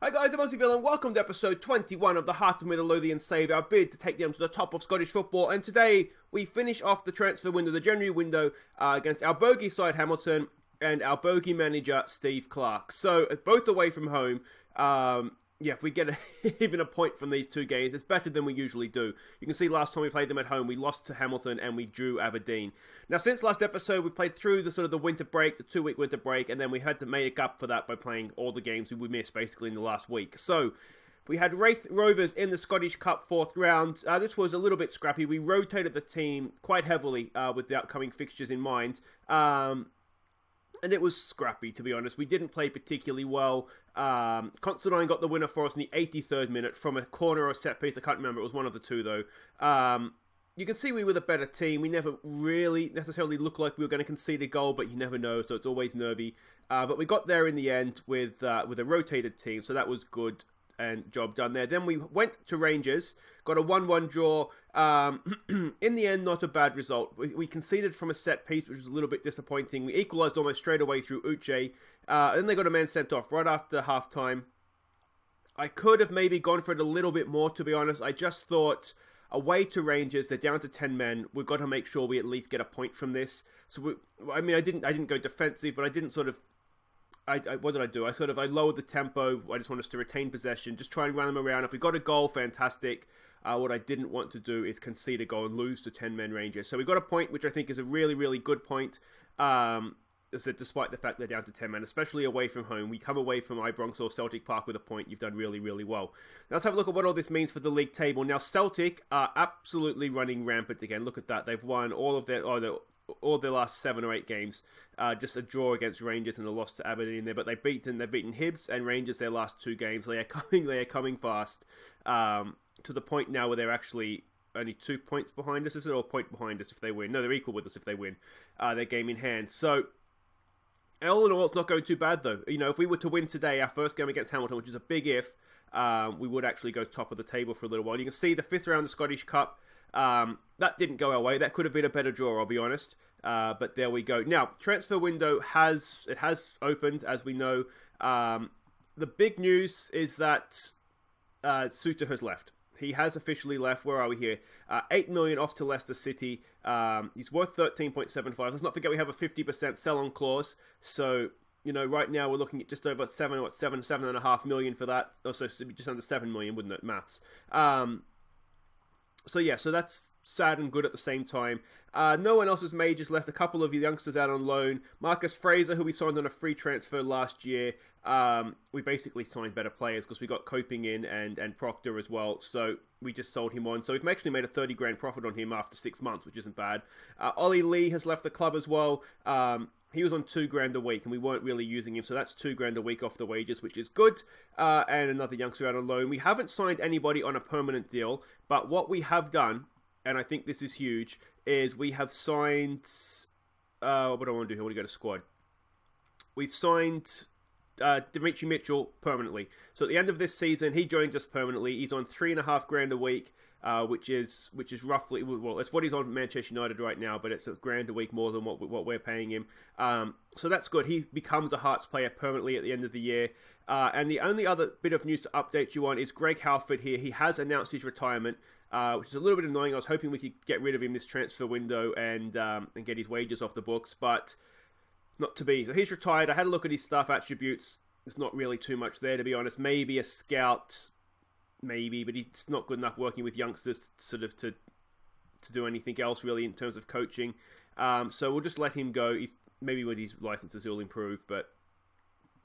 Hi guys, I'm Aussie and welcome to episode 21 of the Hearts of Midlothian save our bid to take them to the top of Scottish football. And today we finish off the transfer window, the January window, against our Bogey side Hamilton and our Bogey manager Steve Clark. So both away from home. If we get even a point from these two games, it's better than we usually do. You can see last time we played them at home, we lost to Hamilton and we drew Aberdeen. Now, since last episode, we've played through the winter break, the 2-week winter break, and then we had to make up for that by playing all the games we missed basically in the last week. So, we had Wraith Rovers in the Scottish Cup 4th round. This was a little bit scrappy. We rotated the team quite heavily with the upcoming fixtures in mind. And it was scrappy, to be honest. We didn't play particularly well. Constantine got the winner for us in the 83rd minute from a corner or a set piece. I can't remember. It was one of the two, though. You can see we were the better team. We never really necessarily looked like we were going to concede a goal, but you never know, so it's always nervy. But we got there in the end with a rotated team, so that was good and job done there. Then we went to Rangers, got a 1-1 draw. In the end, not a bad result. We conceded from a set piece, which was a little bit disappointing. We equalised almost straight away through Uche. Then they got a man sent off right after half-time. I could have maybe gone for it a little bit more, to be honest. I just thought, away to Rangers, they're down to 10 men. We've got to make sure we at least get a point from this. So, I didn't go defensive, but I didn't sort of... what did I do? I lowered the tempo. I just want us to retain possession, just try and run them around. If we got a goal, fantastic. What I didn't want to do is concede a goal and lose to 10-men Rangers. So we got a point, which I think is a really, really good point. Despite the fact they're down to 10 men, especially away from home. We come away from Ibrox or Celtic Park with a point. You've done really, really well. Now let's have a look at what all this means for the league table. Now Celtic are absolutely running rampant again. Look at that. They've won all their last 7 or 8 games. Just a draw against Rangers and a loss to Aberdeen there, but they've beaten Hibs and Rangers their last 2 games. They are coming fast to the point now where they're actually only 2 points behind us. Is it, or a point behind us if they win? No, they're equal with us if they win their game in hand. So all in all, it's not going too bad though. You know, if we were to win today, our first game against Hamilton, which is a big if, we would actually go top of the table for a little while. You can see the 5th round of the Scottish Cup. That didn't go our way. That could have been a better draw, I'll be honest. But there we go. Now, transfer window has opened, as we know. The big news is that Suter has left. He has officially left. Where are we here? 8 million off to Leicester City. He's worth 13.75. Let's not forget we have a 50% sell-on clause. So, you know, right now we're looking at just over 7.5 million for that. Also, just under 7 million, wouldn't it? Maths. So that's sad and good at the same time. No one else's majors left. A couple of youngsters out on loan. Marcus Fraser, who we signed on a free transfer last year. We basically signed better players because we got Coping in and Proctor as well. So we just sold him on. So we've actually made a 30 grand profit on him after 6 months, which isn't bad. Ollie Lee has left the club as well. He was on 2 grand a week and we weren't really using him. So that's 2 grand a week off the wages, which is good. And another youngster out on loan. We haven't signed anybody on a permanent deal, but what we have done, and I think this is huge, is we have signed... what do I want to do here? I want to go to squad. We've signed Dimitri Mitchell permanently. So at the end of this season, he joins us permanently. He's on 3.5 grand a week. Which is roughly, well, it's what he's on Manchester United right now, but it's £1,000 a week more than what we're paying him. So that's good. He becomes a Hearts player permanently at the end of the year. And the only other bit of news to update you on is Greg Halford here. He has announced his retirement, which is a little bit annoying. I was hoping we could get rid of him this transfer window and get his wages off the books, but not to be. So he's retired. I had a look at his staff attributes. There's not really too much there, to be honest. Maybe a scout. Maybe, but he's not good enough working with youngsters to do anything else really in terms of coaching. So we'll just let him go. Maybe with his licenses he'll improve, but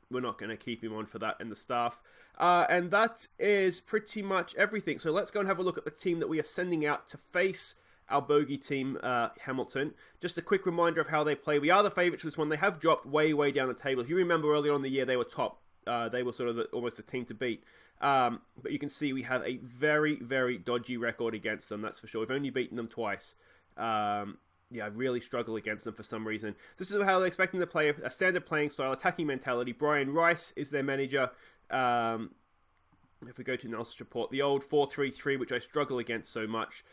we're not going to keep him on for that and the staff. And that is pretty much everything. So let's go and have a look at the team that we are sending out to face our Bogey team, Hamilton. Just a quick reminder of how they play. We are the favourites for this one. They have dropped way, way down the table. If you remember earlier on in the year, they were top. They were sort of almost a team to beat. But you can see we have a very, very dodgy record against them, that's for sure. We've only beaten them twice. I really struggle against them for some reason. This is how they're expecting to play a standard playing style, attacking mentality. Brian Rice is their manager. If we go to analysis report, the old 4-3-3, which I struggle against so much.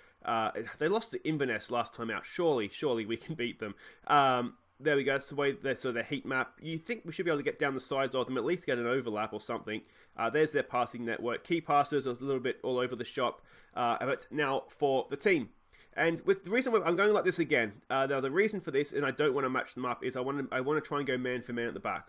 They lost to Inverness last time out. Surely we can beat them. There we go. That's the way their heat map. You think we should be able to get down the sides of them, at least get an overlap or something. There's their passing network. Key passes was a little bit all over the shop. But now for the team. And with the reason I'm going like this again, now the reason for this, and I don't want to match them up, is I want to try and go man for man at the back.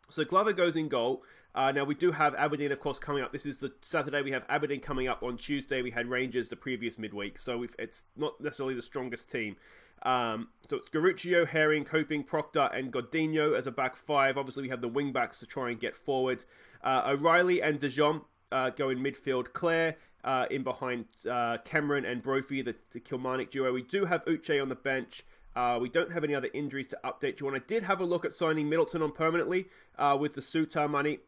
So Glover goes in goal. Now we do have Aberdeen, of course, coming up. This is the Saturday. We have Aberdeen coming up on Tuesday. We had Rangers the previous midweek, so it's not necessarily the strongest team. So it's Garuccio, Herring, Coping, Proctor, and Godinho as a back five. Obviously, we have the wing backs to try and get forward. O'Reilly and De Jong go in midfield. Clare in behind Cameron and Brophy, the Kilmarnock duo. We do have Uche on the bench. We don't have any other injuries to update you on. I did have a look at signing Middleton on permanently with the Sutar money.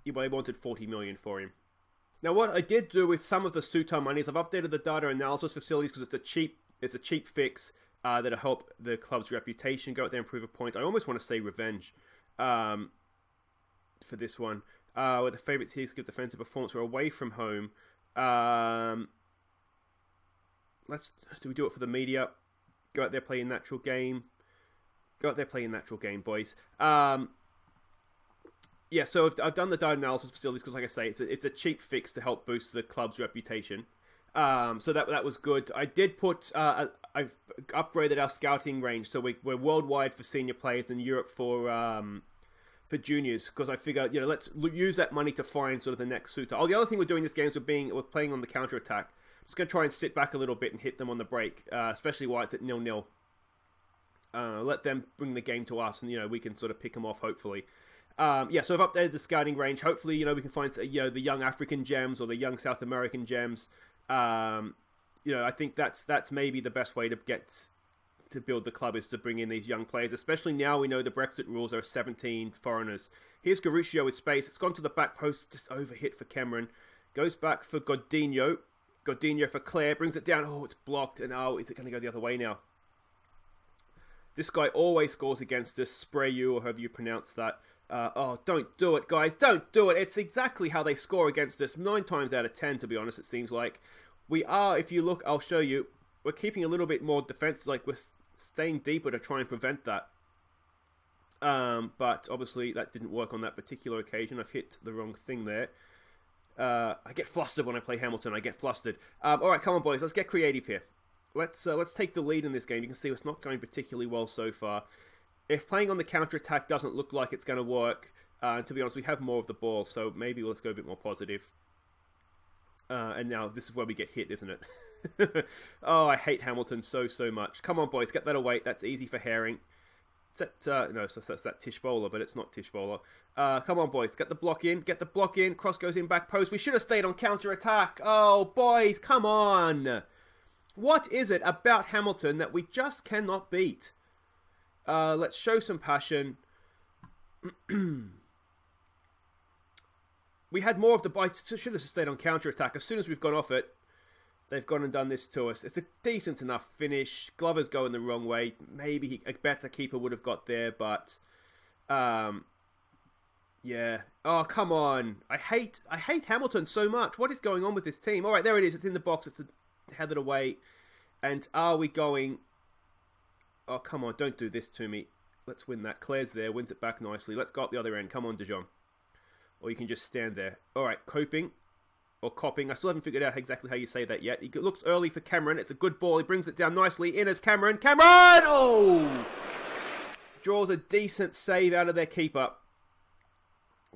They wanted 40 million for him. Now, what I did do with some of the Sutar money is I've updated the data analysis facilities because it's a cheap fix that'll help the club's reputation go out there and prove a point. I almost want to say revenge for this one. Where the favourite teams give defensive performance, we're away from home. Do we do it for the media? Go out there, play a natural game. Go out there, play a natural game, boys. Yeah, so I've done the data analysis facilities because, like I say, it's a cheap fix to help boost the club's reputation. So that was good. I did put I've upgraded our scouting range, so we're worldwide for senior players and Europe for juniors, because I figure, let's use that money to find sort of the next suitor. The other thing we're doing this game is we're playing on the counter attack. Just gonna try and sit back a little bit and hit them on the break, especially while it's at 0-0. Let them bring the game to us, and we can sort of pick them off hopefully. So I've updated the scouting range. Hopefully, we can find the young African gems or the young South American gems. I think that's maybe the best way to build the club, is to bring in these young players, especially now we know the Brexit rules are 17 foreigners. Here's Garuccio with space. It's gone to the back post, just overhit for Cameron. Goes back for Godinho. Godinho for Clare, brings it down. Oh, it's blocked, and is it going to go the other way now? This guy always scores against us. Spray you, or however you pronounce that. Don't do it, guys. Don't do it. It's exactly how they score against us. 9 times out of 10, to be honest, it seems like. We are, if you look, I'll show you, we're keeping a little bit more defense, like we're staying deeper to try and prevent that. But obviously that didn't work on that particular occasion. I've hit the wrong thing there. I get flustered when I play Hamilton. I get flustered. Alright, come on, boys. Let's get creative here. Let's take the lead in this game. You can see it's not going particularly well so far. If playing on the counter-attack doesn't look like it's going to work, to be honest, we have more of the ball, so maybe let's go a bit more positive. And now this is where we get hit, isn't it? Oh, I hate Hamilton so much. Come on, boys, get that away. That's easy for Herring. That's that Tish Bowler, but it's not Tish Bowler. Come on, boys, get the block in. Get the block in. Cross goes in back post. We should have stayed on counter-attack. Oh, boys, come on. What is it about Hamilton that we just cannot beat? Let's show some passion. We had more of the bites. Should have stayed on counter-attack. As soon as we've gone off it, they've gone and done this to us. It's a decent enough finish. Glover's going the wrong way. Maybe a better keeper would have got there, but yeah. Oh, come on. I hate Hamilton so much. What is going on with this team? All right, there it is. It's in the box. It's headed away. And are we going... Oh, come on. Don't do this to me. Let's win that. Claire's there. Wins it back nicely. Let's go up the other end. Come on, De Jong. Or you can just stand there. All right, Coping. Or Copping. I still haven't figured out exactly how you say that yet. He looks early for Cameron. It's a good ball. He brings it down nicely. In as Cameron. Cameron! Oh! Draws a decent save out of their keeper.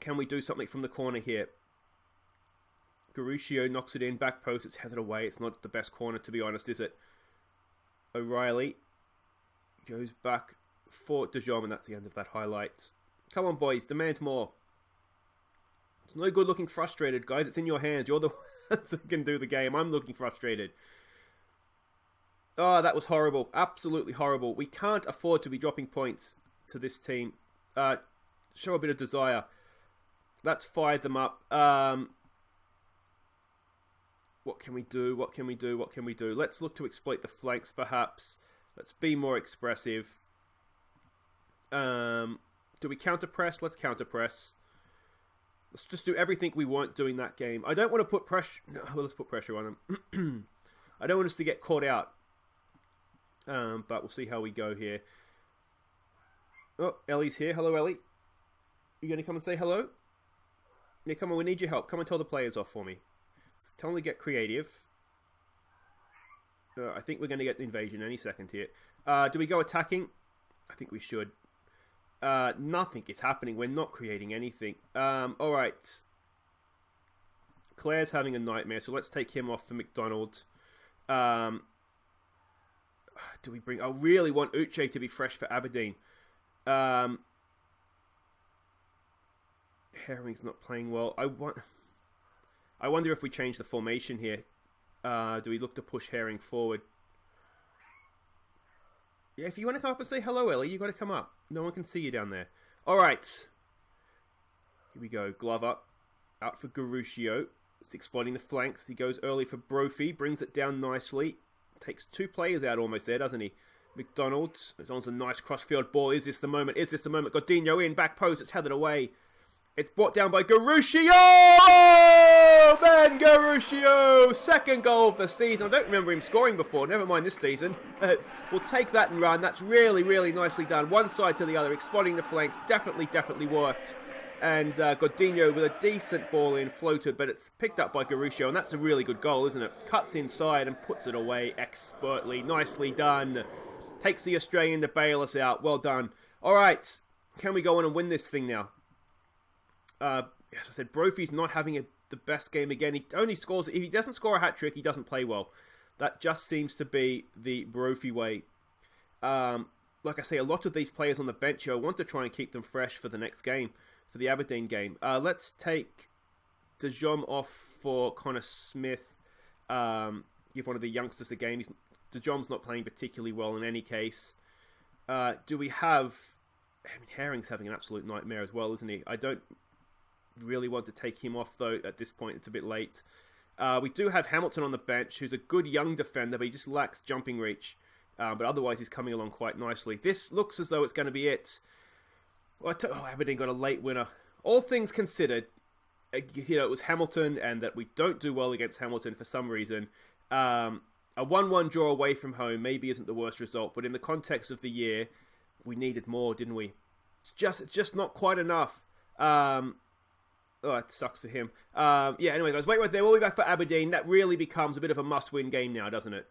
Can we do something from the corner here? Garuccio knocks it in. Back post. It's headed away. It's not the best corner, to be honest, is it? O'Reilly goes back for De Jong, and that's the end of that highlight. Come on, boys. Demand more. It's no good looking frustrated, guys. It's in your hands. You're the ones that can do the game. I'm looking frustrated. Oh, that was horrible. Absolutely horrible. We can't afford to be dropping points to this team. Show a bit of desire. Let's fire them up. What can we do? What can we do? What can we do? Let's look to exploit the flanks, perhaps. Let's be more expressive. Do we counter-press? Let's counter-press. Let's just do everything we weren't doing that game. I don't want to put pressure... No, well, let's put pressure on them. I don't want us to get caught out. But we'll see how we go here. Oh, Ellie's here. Hello, Ellie. You going to come and say hello? Yeah, come on, we need your help. Come and tell the players off for me. Tell them to get creative. I think we're going to get the invasion any second here. Do we go attacking? I think we should. Nothing is happening. We're not creating anything. Alright. Claire's having a nightmare, so let's take him off for McDonald. Do we bring... I really want Uche to be fresh for Aberdeen. Herring's not playing well. I wonder if we change the formation here. Do we look to push Herring forward? Yeah, if you want to come up and say hello, Ellie, you got to come up. No one can see you down there. All right. Here we go. Glover out for Garuscio. It's exploiting the flanks. He goes early for Brophy. Brings it down nicely. Takes two players out almost there, doesn't he? McDonald. It's on a nice crossfield ball. Is this the moment? Is this the moment? Godinho in. Back post. It's headed away. It's brought down by Garuscio! Oh, man, Garuscio! Second goal of the season. I don't remember him scoring before. Never mind this season. We'll take that and run. That's really, really nicely done. One side to the other, exploiting the flanks. Definitely worked. And Godinho with a decent ball in, floated, but it's picked up by Garuscio. And that's a really good goal, isn't it? Cuts inside and puts it away expertly. Nicely done. Takes the Australian to bail us out. Well done. All right. Can we go on and win this thing now? As I said, Brophy's not having the best game again. He only scores... If he doesn't score a hat-trick, he doesn't play well. That just seems to be the Brophy way. Like I say, a lot of these players on the bench, I want to try and keep them fresh for the next game, for the Aberdeen game. Let's take De Jong off for Connor Smith. Give one of the youngsters the game. De Jong's not playing particularly well in any case. Do we have... I mean, Herring's having an absolute nightmare as well, isn't he? I don't really want to take him off, though, at this point. It's a bit late. We do have Hamilton on the bench, who's a good young defender, but he just lacks jumping reach. But otherwise, he's coming along quite nicely. This looks as though it's going to be it. Aberdeen got a late winner. All things considered, it was Hamilton, and that we don't do well against Hamilton for some reason. A 1-1 draw away from home maybe isn't the worst result, but in the context of the year, we needed more, didn't we? It's just not quite enough. It sucks for him. Anyway, guys, wait right there. We'll be back for Aberdeen. That really becomes a bit of a must-win game now, doesn't it?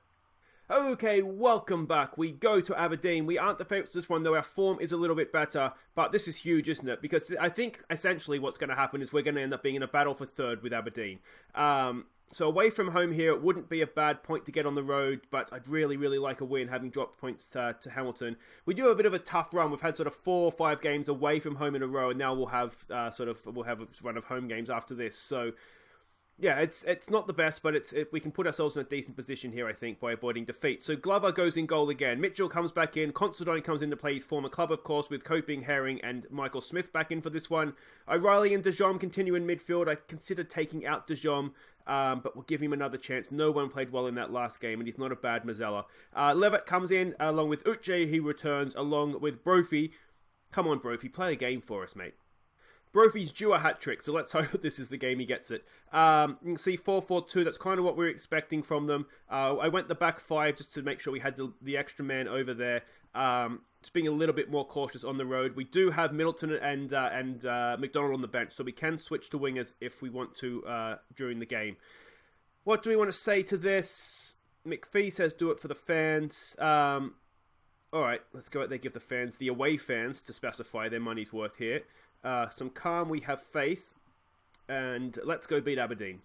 Okay, welcome back. We go to Aberdeen. We aren't the favourites this one, though. Our form is a little bit better. But this is huge, isn't it? Because I think, essentially, what's going to happen is we're going to end up being in a battle for third with Aberdeen. So away from home here, it wouldn't be a bad point to get on the road, but I'd really, really like a win, having dropped points to Hamilton. We do have a bit of a tough run. We've had sort of 4 or 5 games away from home in a row, and now we'll have a run of home games after this. So yeah, it's not the best, but we can put ourselves in a decent position here, I think, by avoiding defeat. So Glover goes in goal again. Mitchell comes back in. Considine comes into play, his former club, of course, with Coping, Herring, and Michael Smith back in for this one. O'Reilly and De Jong continue in midfield. I considered taking out De Jong, but we'll give him another chance. No one played well in that last game, and he's not a bad Mazzella. Levitt comes in, along with Uche. He returns, along with Brophy. Come on, Brophy, play a game for us, mate. Brophy's due a hat-trick, so let's hope this is the game he gets it. You can see 4-4-2, that's kind of what we're expecting from them. I went the back 5 just to make sure we had the extra man over there. Just being a little bit more cautious on the road. We do have Middleton and McDonald on the bench, so we can switch to wingers if we want to during the game. What do we want to say to this? McPhee says do it for the fans. Alright, let's go out there, give the fans, the away fans, to specify their money's worth here. Some calm, we have faith, and let's go beat Aberdeen.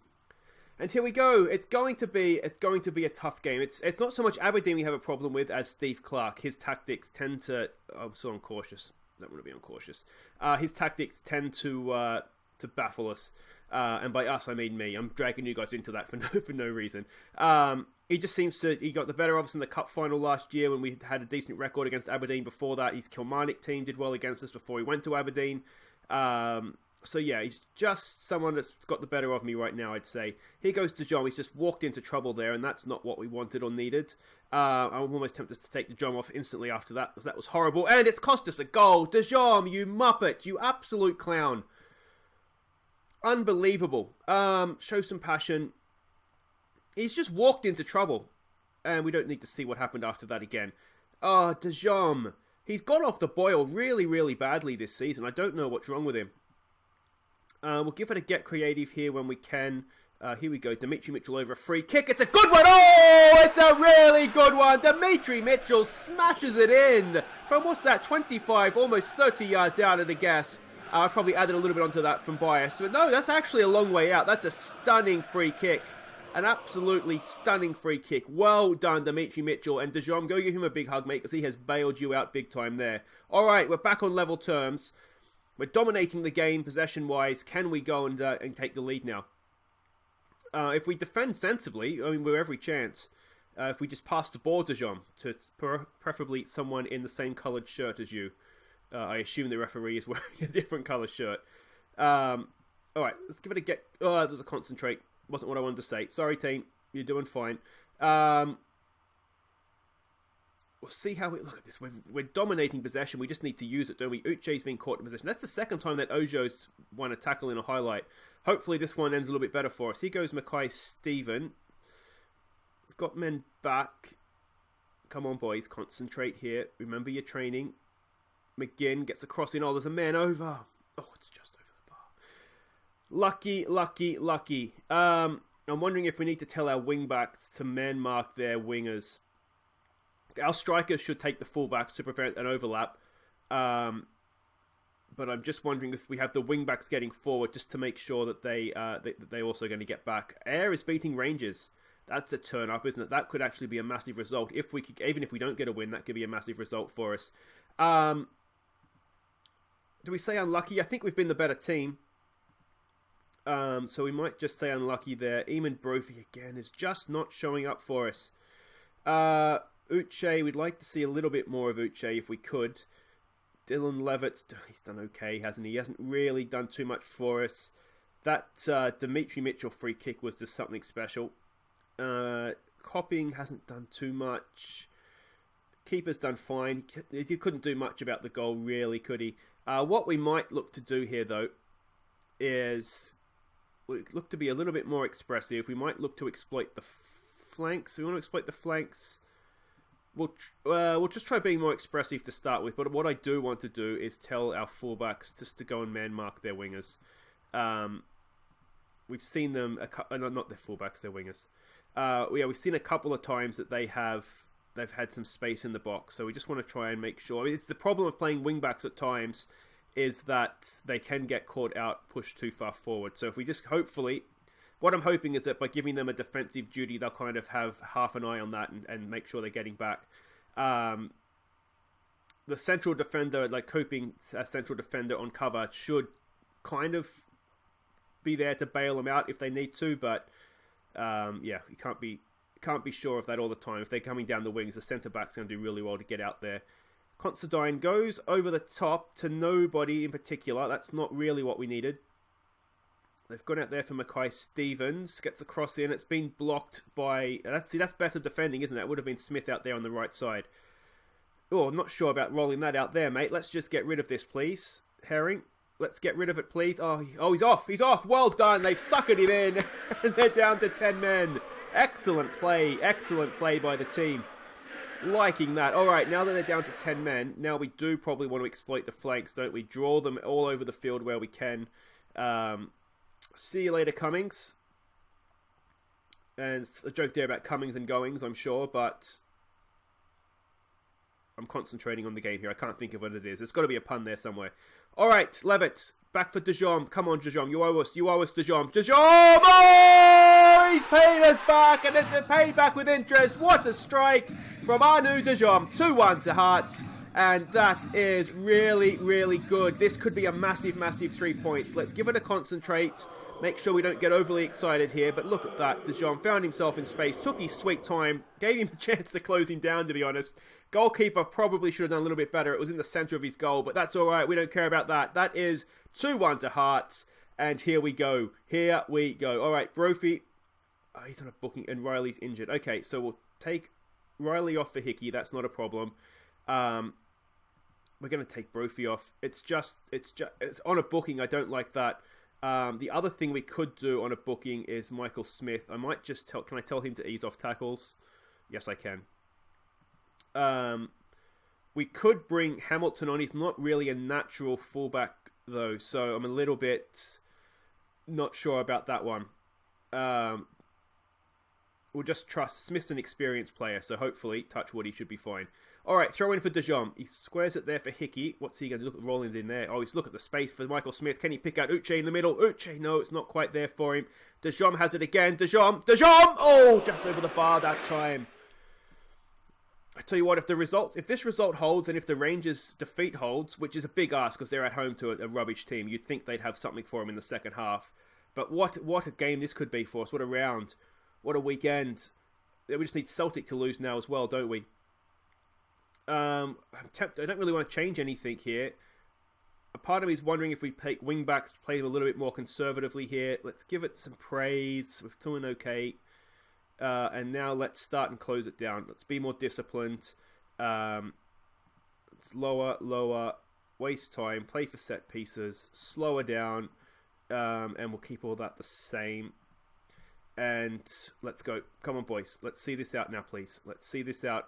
And here we go. It's going to be a tough game. It's not so much Aberdeen we have a problem with as Steve Clarke. His tactics tend to... I'm so uncautious. I don't want to be uncautious. His tactics tend to baffle us. And by us, I mean me. I'm dragging you guys into that for no reason. He just seems to... He got the better of us in the cup final last year when we had a decent record against Aberdeen before that. His Kilmarnock team did well against us before he went to Aberdeen. So yeah, he's just someone that's got the better of me right now, I'd say. Here goes De Jong. He's just walked into trouble there, and that's not what we wanted or needed. I'm almost tempted to take De Jong off instantly after that, because that was horrible. And it's cost us a goal. De Jong, you muppet. You absolute clown. Unbelievable. Show some passion. He's just walked into trouble. And we don't need to see what happened after that again. Oh, De Jong. He's gone off the boil really, really badly this season. I don't know what's wrong with him. We'll give it a get creative here when we can. Here we go. Dimitri Mitchell over a free kick. It's a good one. Oh, it's a really good one. Dimitri Mitchell smashes it in from, what's that, 25, almost 30 yards out of the gas. I've probably added a little bit onto that from bias. But no, that's actually a long way out. That's a stunning free kick. An absolutely stunning free kick. Well done, Dimitri Mitchell. And DeJong, go give him a big hug, mate, because he has bailed you out big time there. All right, we're back on level terms. We're dominating the game possession-wise. Can we go and take the lead now? If we defend sensibly, I mean, we're every chance. If we just pass the ball to Jean, to preferably someone in the same coloured shirt as you. I assume the referee is wearing a different colour shirt. Alright, let's give it a get. Oh, that was a concentrate. Wasn't what I wanted to say. Sorry, team. You're doing fine. We'll see how we... Look at this. We're dominating possession. We just need to use it, don't we? Uche's been caught in position. That's the second time that Ojo's won a tackle in a highlight. Hopefully this one ends a little bit better for us. Here goes Mackay-Steven. We've got men back. Come on, boys. Concentrate here. Remember your training. McGinn gets a cross in. Oh, there's a man over. Oh, it's just over the bar. Lucky, lucky, lucky. I'm wondering if we need to tell our wing-backs to man-mark their wingers. Our strikers should take the full-backs to prevent an overlap. But I'm just wondering if we have the wing-backs getting forward just to make sure that they're also going to get back. Ayr is beating Rangers. That's a turn-up, isn't it? That could actually be a massive result. If we could, even if we don't get a win, that could be a massive result for us. Do we say unlucky? I think we've been the better team. So we might just say unlucky there. Eamon Brophy, again, is just not showing up for us. Uche, we'd like to see a little bit more of Uche if we could. Dylan Levitt's, he's done okay, hasn't he? He hasn't really done too much for us. That Dimitri Mitchell free kick was just something special. Copping hasn't done too much. Keeper's done fine. He couldn't do much about the goal, really, could he? What we might look to do here, though, is we look to be a little bit more expressive. We might look to exploit the flanks. We want to exploit the flanks. We'll just try being more expressive to start with. But what I do want to do is tell our fullbacks just to go and man-mark their wingers. We've seen them, not their fullbacks, their wingers. We've seen a couple of times that they've had some space in the box. So we just want to try and make sure. I mean, it's the problem of playing wingbacks at times is that they can get caught out, pushed too far forward. So if we just hopefully... What I'm hoping is that by giving them a defensive duty, they'll kind of have half an eye on that and make sure they're getting back. The central defender, like coping a central defender on cover, should kind of be there to bail them out if they need to. But yeah, you can't be sure of that all the time. If they're coming down the wings, the centre back's going to do really well to get out there. Considine goes over the top to nobody in particular. That's not really what we needed. They've gone out there for Mackay-Stevens. Gets a cross in. It's been blocked by... that's better defending, isn't it? It would have been Smith out there on the right side. Oh, I'm not sure about rolling that out there, mate. Let's just get rid of this, please. Herring, let's get rid of it, please. Oh, he's off. He's off. Well done. They've suckered him in. And they're down to 10 men. Excellent play. Excellent play by the team. Liking that. All right, now that they're down to 10 men, now we do probably want to exploit the flanks, don't we? Draw them all over the field where we can. See you later, Cummings. And a joke there about Cummings and Goings, I'm sure, but I'm concentrating on the game here. I can't think of what it is. There's got to be a pun there somewhere. All right, Levitt, back for DeJong. Come on, DeJong. You owe us, DeJong. DeJong! Oh! He's paid us back, and it's a payback with interest. What a strike from Anu DeJong. 2-1 to Hearts. And that is really, really good. This could be a massive, massive 3 points. Let's give it a concentrate. Make sure we don't get overly excited here. But look at that. DeJong found himself in space. Took his sweet time. Gave him a chance to close him down, to be honest. Goalkeeper probably should have done a little bit better. It was in the centre of his goal. But that's all right. We don't care about that. That is 2-1 to Hearts. And here we go. Here we go. All right, Brophy. Oh, he's on a booking. And Riley's injured. Okay, so we'll take Riley off for Hickey. That's not a problem. We're going to take Brophy off. It's on a booking. I don't like that. The other thing we could do on a booking is Michael Smith. I might just can I tell him to ease off tackles? Yes, I can. We could bring Hamilton on. He's not really a natural fullback, though, so I'm a little bit not sure about that one. We'll just trust Smith's an experienced player, so hopefully, touch wood, he should be fine. All right, throw in for De Jong. He squares it there for Hickey. What's he going to look at rolling it in there? Oh, he's look at the space for Michael Smith. Can he pick out Uche in the middle? Uche, no, it's not quite there for him. De Jong has it again. De Jong! Oh, just over the bar that time. I tell you what, if this result holds, and if the Rangers' defeat holds, which is a big ask because they're at home to a rubbish team, you'd think they'd have something for him in the second half. But what a game this could be for us. What a round. What a weekend. We just need Celtic to lose now as well, don't we? I'm tempted. I don't really want to change anything here. A part of me is wondering if we take wing-backs, play them a little bit more conservatively here. Let's give it some praise. We're doing okay. And now let's start and close it down. Let's be more disciplined. It's lower, waste time, play for set pieces, slower down, and we'll keep all that the same. And let's go. Come on, boys. Let's see this out now, please. Let's see this out.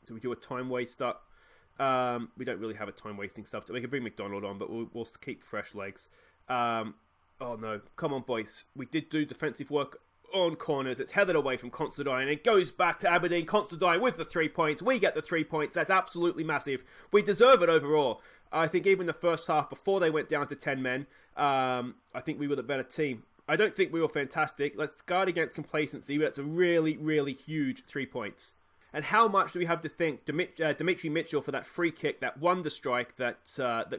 Do we do a time waster? We don't really have a time wasting stuff. We can bring McDonald on, but we'll keep fresh legs. Oh no. Come on, boys. We did do defensive work on corners. It's headed away from Considine. It goes back to Aberdeen. Considine with the 3 points. We get the 3 points. That's absolutely massive. We deserve it overall. I think even the first half, before they went down to 10 men, I think we were the better team. I don't think we were fantastic. Let's guard against complacency, but it's a really, really huge 3 points. And how much do we have to thank Dimitri Mitchell for that free kick, that wonder strike that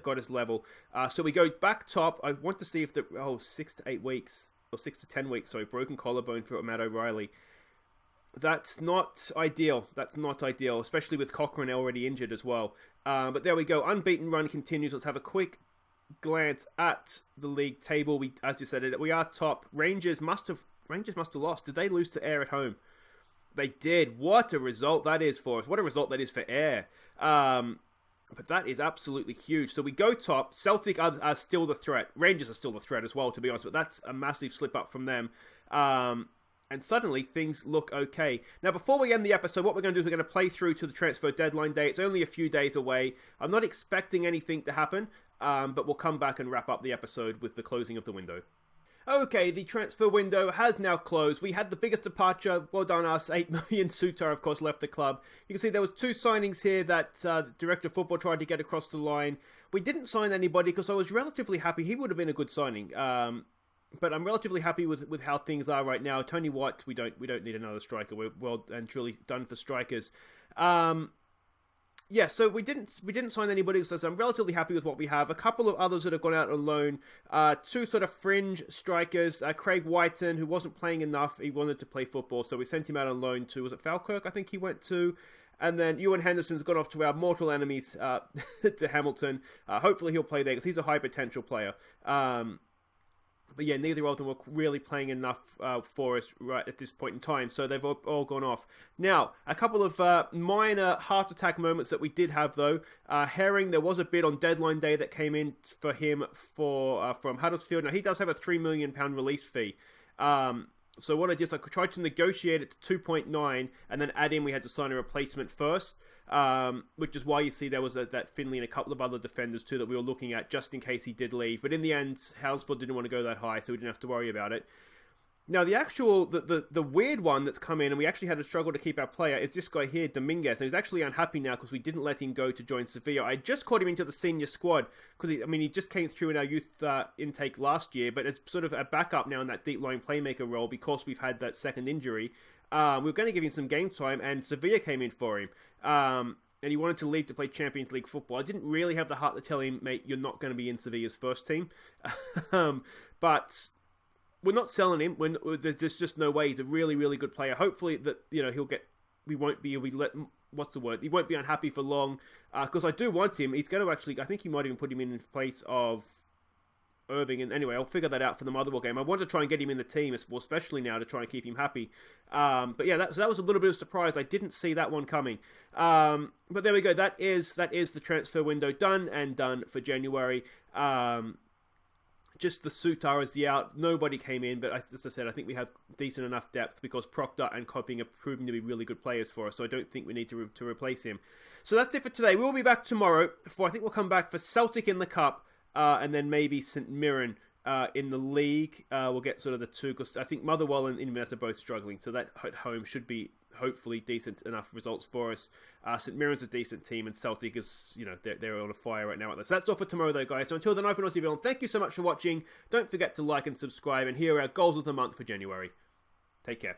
got us level? So we go back top. I want to see if 6 to 8 weeks, or 6 to 10 weeks, sorry, broken collarbone for Matt O'Reilly. That's not ideal. That's not ideal, especially with Cochrane already injured as well. But there we go. Unbeaten run continues. Let's have a quick glance at the league table. As you said, we are top. Rangers must have lost. Did they lose to Ayr at home? They did. What a result that is for us. What a result that is for Ayr. But that is absolutely huge. So we go top. Celtic are still the threat. Rangers are still the threat as well, to be honest. But that's a massive slip up from them. And suddenly things look okay. Now, before we end the episode, what we're going to do is we're going to play through to the transfer deadline day. It's only a few days away. I'm not expecting anything to happen. But we'll come back and wrap up the episode with the closing of the window. Okay, the transfer window has now closed. We had the biggest departure. Well done us. 8 million. Sutar, of course, left the club. You can see there was 2 signings here that the director of football tried to get across the line. We didn't sign anybody because I was relatively happy. He would have been a good signing. But I'm relatively happy with how things are right now. Tony Watt, we don't need another striker. We're well and truly done for strikers. Yeah, so we didn't sign anybody, so I'm relatively happy with what we have. A couple of others that have gone out on loan. 2 sort of fringe strikers. Craig Whiten, who wasn't playing enough. He wanted to play football, so we sent him out on loan to, was it Falkirk, I think he went to? And then Ewan Henderson's gone off to our mortal enemies, to Hamilton. Hopefully he'll play there, because he's a high potential player. But yeah, neither of them were really playing enough for us right at this point in time, so they've all gone off. Now, a couple of minor heart attack moments that we did have, though. Herring, there was a bid on deadline day that came in for him from Huddersfield. Now, he does have a £3 million release fee. So what I did is I tried to negotiate it to 2.9, and then add in we had to sign a replacement first. Which is why you see there was that Finley and a couple of other defenders too that we were looking at just in case he did leave. But in the end, Hounsfield didn't want to go that high, so we didn't have to worry about it. Now, the weird one that's come in, and we actually had a struggle to keep our player, is this guy here, Dominguez. And he's actually unhappy now because we didn't let him go to join Sevilla. I just caught him into the senior squad because, he just came through in our youth intake last year, but it's sort of a backup now in that deep line playmaker role because we've had that second injury. We were going to give him some game time, and Sevilla came in for him. And he wanted to leave to play Champions League football. I didn't really have the heart to tell him, mate, you're not going to be in Sevilla's first team. But we're not selling him. There's just no way. He's a really, really good player. Hopefully that, he'll get... He won't be unhappy for long. Because I do want him. He's going to actually... I think he might even put him in place of Irving. And anyway, I'll figure that out for the Motherwell game. I want to try and get him in the team, especially now, to try and keep him happy. But yeah, that was a little bit of a surprise. I didn't see that one coming. But there we go. That is the transfer window done for January. just the Sutar is the out. Nobody came in, but as I said, I think we have decent enough depth because Proctor and Coping are proving to be really good players for us, so I don't think we need to replace him. So that's it for today. We will be back tomorrow I think we'll come back for Celtic in the Cup, and then maybe St Mirren in the league. We'll get sort of the two, because I think Motherwell and Inverness are both struggling, so that at home should be hopefully decent enough results for us. St Mirren's a decent team, and Celtic is, they're on a fire right now. So that's all for tomorrow though, guys. So until then, I've been Aussie Villain. Thank you so much for watching. Don't forget to like and subscribe, and here are our goals of the month for January. Take care.